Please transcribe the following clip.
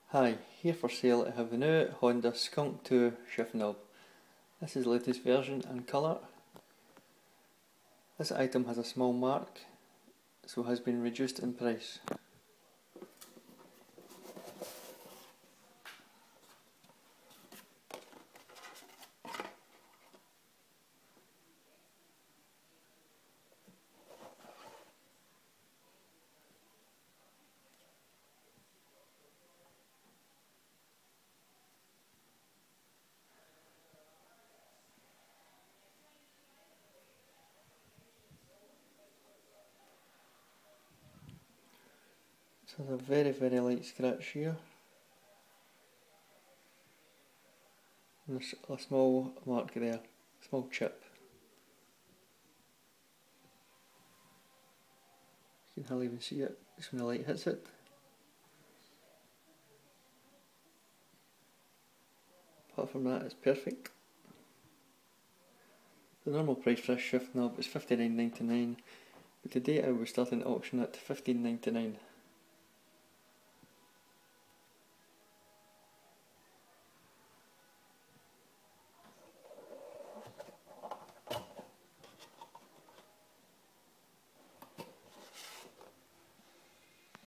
Hi, here for sale I have the new Honda Skunk2 shift knob. This is the latest version and colour. This item has a small mark, so has been reduced in price. So there's a very light scratch here, and there's a small mark there, a small chip. You can hardly even see it just when the light hits it. Apart from that, it's perfect. The normal price for this shift knob is $59.99, but today I was starting to auction at $15.99.